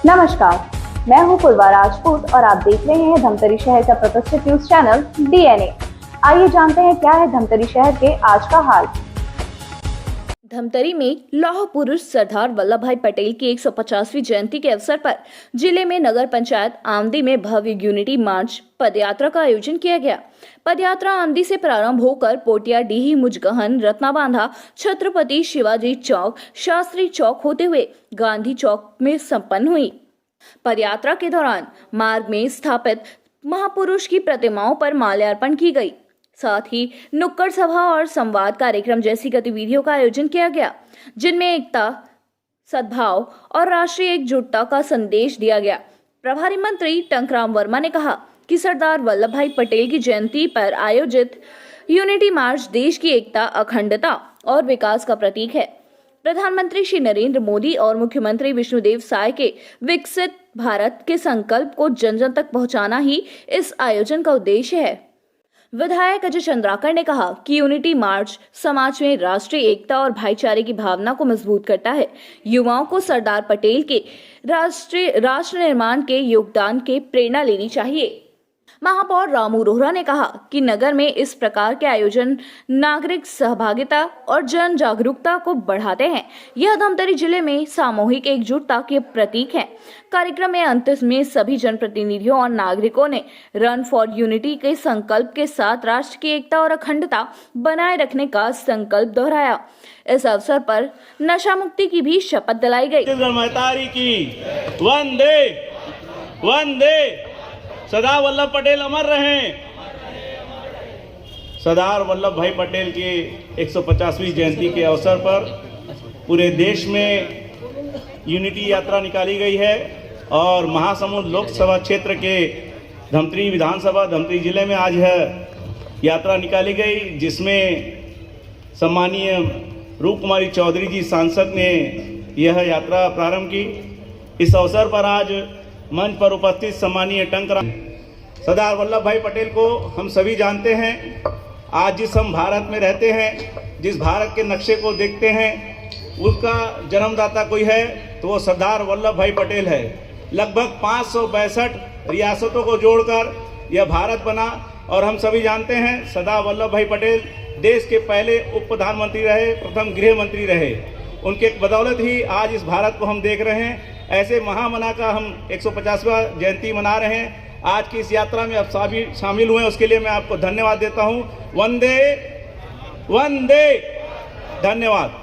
नमस्कार, मैं हूं पुलवा राजपूत और आप देख रहे हैं धमतरी शहर का प्रतिष्ठित न्यूज चैनल डीएनए। आइए जानते हैं क्या है धमतरी शहर के आज का हाल। धमतरी में लौह पुरुष सरदार वल्लभ भाई पटेल की 150वीं जयंती के अवसर पर जिले में नगर पंचायत आमदी में भव्य यूनिटी मार्च पदयात्रा का आयोजन किया गया। पदयात्रा आमदी से प्रारंभ होकर पोटिया, डीही, मुजगहन, रत्नाबांधा, छत्रपति शिवाजी चौक, शास्त्री चौक होते हुए गांधी चौक में संपन्न हुई। पदयात्रा के दौरान मार्ग में स्थापित महापुरुष की प्रतिमाओं पर माल्यार्पण की गई। साथ ही नुक्कड़ सभा और संवाद कार्यक्रम जैसी गतिविधियों का आयोजन किया गया, जिनमें एकता, सद्भाव और राष्ट्रीय एकजुटता का संदेश दिया गया। प्रभारी मंत्री टंकराम वर्मा ने कहा कि सरदार वल्लभ भाई पटेल की जयंती पर आयोजित यूनिटी मार्च देश की एकता, अखंडता और विकास का प्रतीक है। प्रधानमंत्री श्री नरेंद्र मोदी और मुख्यमंत्री विष्णुदेव साय के विकसित भारत के संकल्प को जन जन तक पहुंचाना ही इस आयोजन का उद्देश्य है। विधायक अजय चंद्राकर ने कहा कि यूनिटी मार्च समाज में राष्ट्रीय एकता और भाईचारे की भावना को मजबूत करता है। युवाओं को सरदार पटेल के राष्ट्र निर्माण के योगदान के प्रेरणा लेनी चाहिए। महापौर रामू रोहरा ने कहा कि नगर में इस प्रकार के आयोजन नागरिक सहभागिता और जन जागरूकता को बढ़ाते हैं। यह धमतरी जिले में सामूहिक एकजुटता के प्रतीक है। कार्यक्रम में अंत में सभी जनप्रतिनिधियों और नागरिकों ने रन फॉर यूनिटी के संकल्प के साथ राष्ट्र की एकता और अखंडता बनाए रखने का संकल्प दोहराया। इस अवसर पर नशा मुक्ति की भी शपथ दिलाई गई। वंदे वंदे सरदार वल्लभ पटेल अमर रहें। सरदार वल्लभ भाई पटेल की 150वीं जयंती के अवसर पर पूरे देश में यूनिटी यात्रा निकाली गई है और महासमुंद लोकसभा क्षेत्र के धमतरी विधानसभा धमतरी जिले में आज यह यात्रा निकाली गई, जिसमें सम्मानीय रूप कुमारी चौधरी जी सांसद ने यह यात्रा प्रारंभ की। इस अवसर पर आज मंच पर उपस्थित सम्मानीय टंकराम, सरदार वल्लभ भाई पटेल को हम सभी जानते हैं। आज जिस हम भारत में रहते हैं, जिस भारत के नक्शे को देखते हैं, उसका जन्मदाता कोई है तो वो सरदार वल्लभ भाई पटेल है। लगभग 562 रियासतों को जोड़कर यह भारत बना और हम सभी जानते हैं सरदार वल्लभ भाई पटेल देश के पहले उप प्रधानमंत्री रहे, प्रथम गृह मंत्री रहे। उनके बदौलत ही आज इस भारत को हम देख रहे हैं। ऐसे महामना का हम 150वां जयंती मना रहे हैं। आज की इस यात्रा में आप सभी शामिल हुए, उसके लिए मैं आपको धन्यवाद देता हूं। वंदे वंदे, धन्यवाद।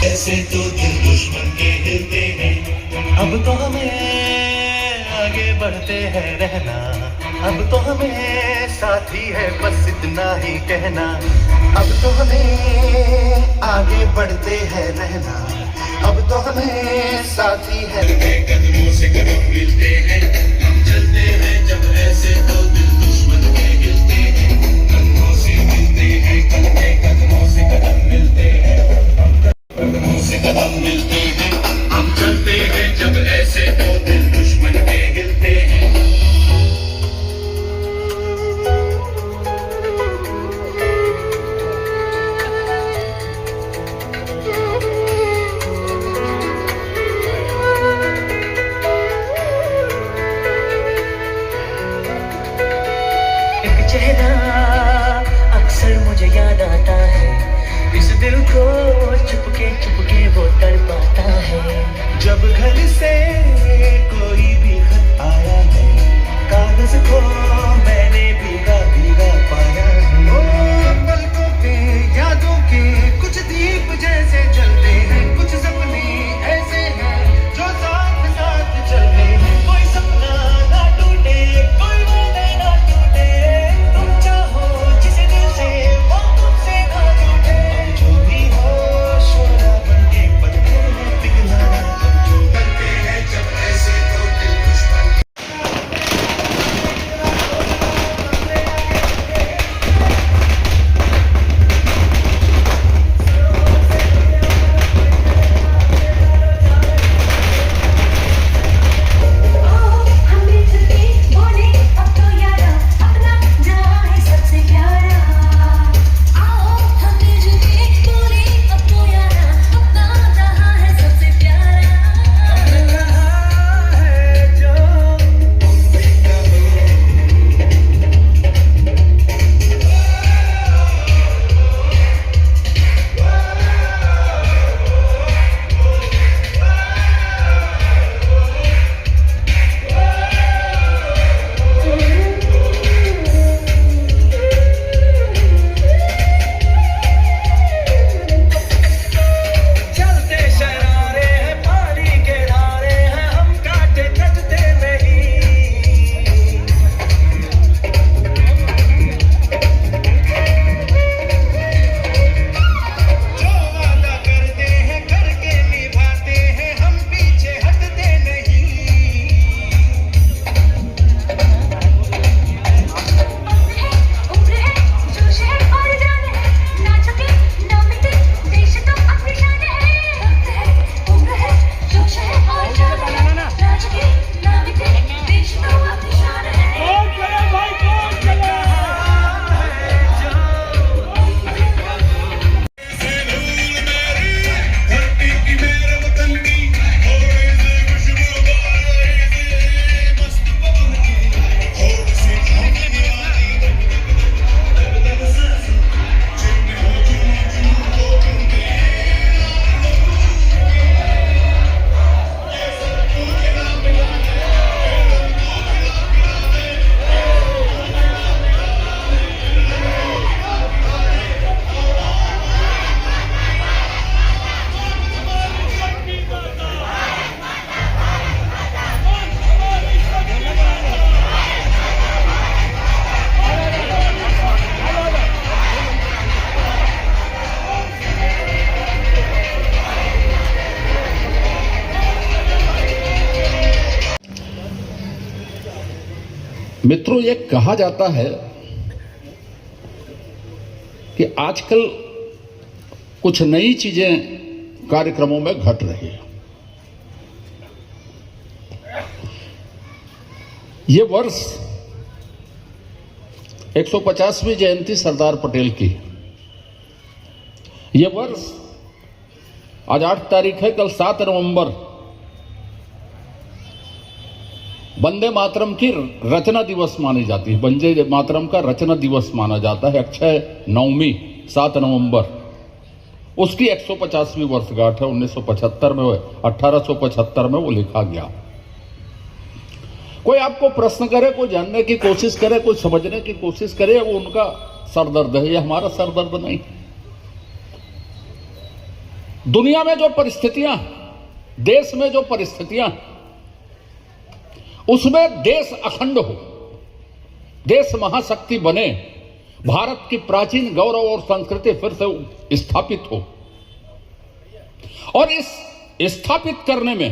ऐसे तो दिल दुश्मन के हिलते हैं। अब तो हमें आगे बढ़ते हैं रहना, अब तो हमें साथी है बस इतना ही कहना। अब तो हमें आगे बढ़ते हैं रहना, अब तो हमें साथी है। कदमों से कदम मिलते हैं, हम चलते हैं जब ऐसे तो दिल दुश्मन के हिलते हैं। कदमों से मिलते हैं, कदमों से कदम मिलते हैं, कदमों से कदम मिलते हैं। हम चलते हैं जब ऐसे तो दिल दुश्मन के हिलते हैं। मित्रों, ये कहा जाता है कि आजकल कुछ नई चीजें कार्यक्रमों में घट रही है। ये वर्ष 150वीं जयंती सरदार पटेल की। ये वर्ष आज 8 तारीख है, कल 7 नवंबर वंदे मातरम की रचना दिवस मानी जाती है। वंदे मातरम का रचना दिवस माना जाता है। अक्षय नवमी 7 नवंबर, उसकी 150वीं वर्षगांठ है। 1975 में, 1875 में वो लिखा गया। कोई आपको प्रश्न करे, कोई जानने की कोशिश करे, कोई समझने की कोशिश करे, वो उनका सरदर्द है, ये हमारा सरदर्द नहीं। दुनिया में जो परिस्थितियां, देश में जो परिस्थितियां, उसमें देश अखंड हो, देश महाशक्ति बने, भारत की प्राचीन गौरव और संस्कृति फिर से स्थापित हो, और इस स्थापित करने में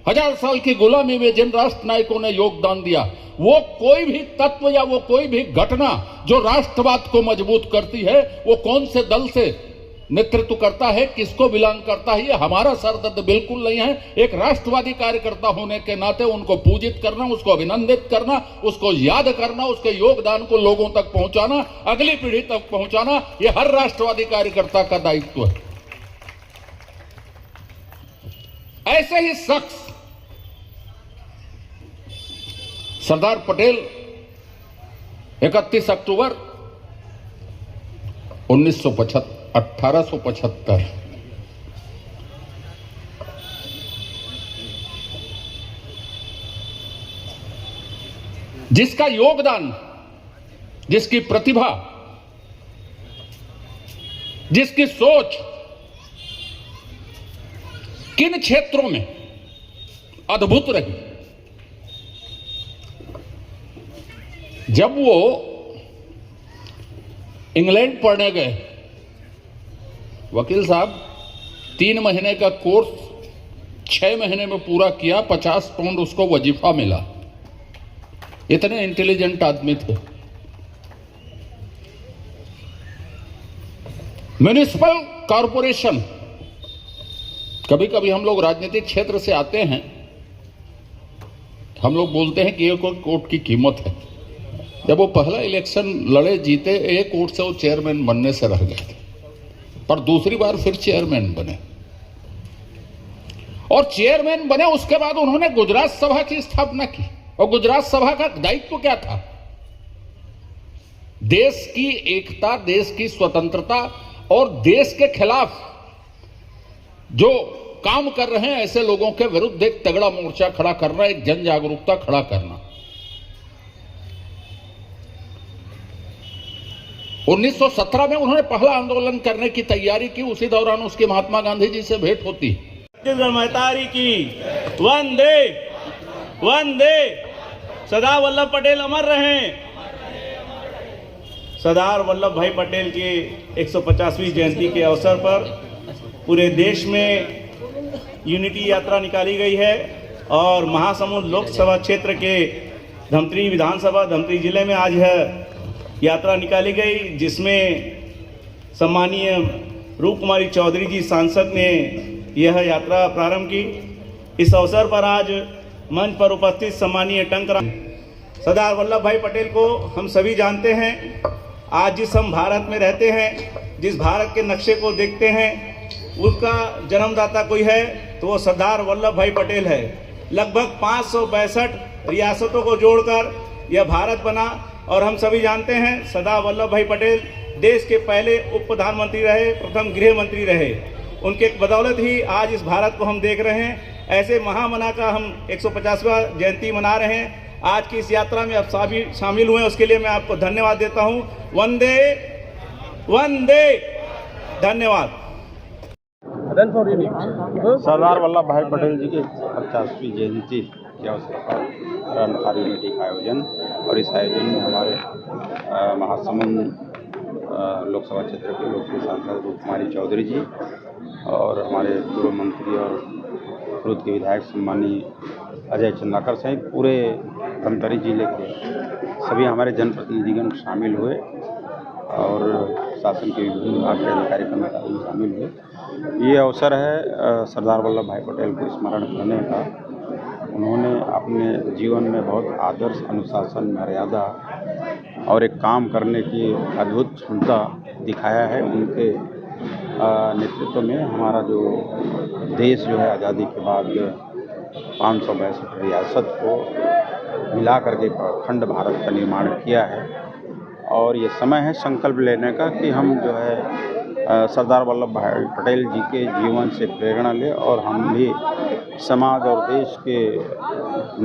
1000 साल की गुलामी में जिन राष्ट्र नायकों ने योगदान दिया, वो कोई भी तत्व या वो कोई भी घटना जो राष्ट्रवाद को मजबूत करती है, वो कौन से दल से नेतृत्व करता है, किसको बिलोंग करता है, ये हमारा सरदर्द बिल्कुल नहीं है। एक राष्ट्रवादी कार्यकर्ता होने के नाते उनको पूजित करना, उसको अभिनंदित करना, उसको याद करना, उसके योगदान को लोगों तक पहुंचाना, अगली पीढ़ी तक पहुंचाना, ये हर राष्ट्रवादी कार्यकर्ता का दायित्व है। ऐसे ही शख्स सरदार पटेल 31 अक्टूबर 1875 जिसका योगदान, जिसकी प्रतिभा, जिसकी सोच किन क्षेत्रों में अद्भुत रही। जब वो इंग्लैंड पढ़ने गए, वकील साहब 3 महीने का कोर्स 6 महीने में पूरा किया, 50 पाउंड उसको वजीफा मिला। इतने इंटेलिजेंट आदमी थे। म्युनिसिपल कॉरपोरेशन, कभी कभी हम लोग राजनीतिक क्षेत्र से आते हैं, हम लोग बोलते हैं कि एक वोट की कीमत है। जब वो पहला इलेक्शन लड़े, जीते, 1 वोट से वो चेयरमैन बनने से रह गए थे, पर दूसरी बार फिर चेयरमैन बने, और चेयरमैन बने उसके बाद उन्होंने गुजरात सभा की स्थापना की। और गुजरात सभा का दायित्व क्या था? देश की एकता, देश की स्वतंत्रता और देश के खिलाफ जो काम कर रहे हैं ऐसे लोगों के विरुद्ध एक तगड़ा मोर्चा खड़ा करना, एक जन जागरूकता खड़ा करना। 1917 में उन्होंने पहला आंदोलन करने की तैयारी की। उसी दौरान उसकी महात्मा गांधी जी से भेंट होती। छत्तीसगढ़ महतारी की वंदे वंदे, सरदार वल्लभ पटेल अमर रहें। सरदार वल्लभ भाई पटेल की 150वीं जयंती के अवसर पर पूरे देश में यूनिटी यात्रा निकाली गई है, और महासमुंद लोकसभा क्षेत्र के धमतरी विधानसभा, धमतरी जिले में आज है यात्रा निकाली गई, जिसमें सम्मानीय रूप कुमारी चौधरी जी सांसद ने यह यात्रा प्रारंभ की। इस अवसर पर आज मंच पर उपस्थित सम्मानीय टंकराम, सरदार वल्लभ भाई पटेल को हम सभी जानते हैं। आज जिस हम भारत में रहते हैं, जिस भारत के नक्शे को देखते हैं, उसका जन्मदाता कोई है तो वो सरदार वल्लभ भाई पटेल है। लगभग 562 रियासतों को जोड़कर यह भारत बना, और हम सभी जानते हैं सरदार वल्लभ भाई पटेल देश के पहले उप प्रधानमंत्री रहे, प्रथम गृह मंत्री रहे। उनके बदौलत ही आज इस भारत को हम देख रहे हैं। ऐसे महामना का हम 150वां जयंती मना रहे हैं। आज की इस यात्रा में आप सभी शामिल हुए, उसके लिए मैं आपको धन्यवाद देता हूं। वंदे वंदे, धन्यवाद। सरदार वल्लभ भाई पटेल जी की 50वीं जयंती के अवसर पर रन फॉर यूनिटी का आयोजन, और इस आयोजन में हमारे महासमुंद लोकसभा क्षेत्र के लोकप्रिय सांसद रूप कुमारी चौधरी जी और हमारे पूर्व मंत्री और खुद के विधायक सम्मानीय अजय चंद्राकर सहित पूरे धमतरी जिले के सभी हमारे जनप्रतिनिधिगण शामिल हुए और शासन के विभिन्न विभाग के अधिकारी कर्मचारी शामिल हुए। ये अवसर है सरदार वल्लभ भाई पटेल को स्मरण करने का। उन्होंने अपने जीवन में बहुत आदर्श, अनुशासन, मर्यादा और एक काम करने की अद्भुत क्षमता दिखाया है। उनके नेतृत्व में हमारा जो देश जो है आज़ादी के बाद 562 रियासत को मिला करके अखंड भारत का निर्माण किया है। और ये समय है संकल्प लेने का कि हम जो है सरदार वल्लभ भाई पटेल जी के जीवन से प्रेरणा लें और हम भी समाज और देश के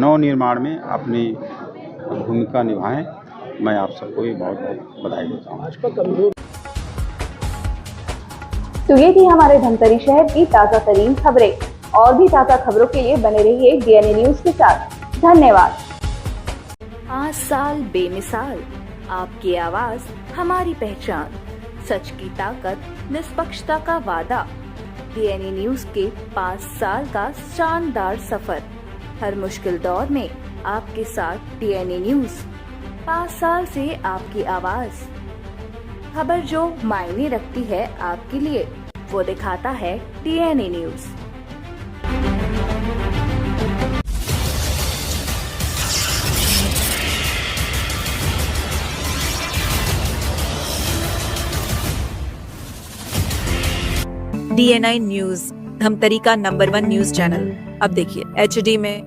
नवनिर्माण में अपनी भूमिका निभाएं। मैं आप सबको भी बहुत बहुत बधाई देता हूँ। तो ये थी हमारे धमतरी शहर की ताज़ा तरीन खबरें। और भी ताज़ा खबरों के लिए बने रहिए डीएनए न्यूज़ के साथ। धन्यवाद। 5 साल बेमिसाल, आपकी आवाज हमारी पहचान, सच की ताकत, निष्पक्षता का वादा। डीएनए न्यूज़ के 5 साल का शानदार सफर, हर मुश्किल दौर में आपके साथ डीएनए न्यूज़। 5 साल से आपकी आवाज, खबर जो मायने रखती है आपके लिए, वो दिखाता है DNA news. DNI news, Dhamtari का नंबर 1 न्यूज चैनल। अब देखिए HD में,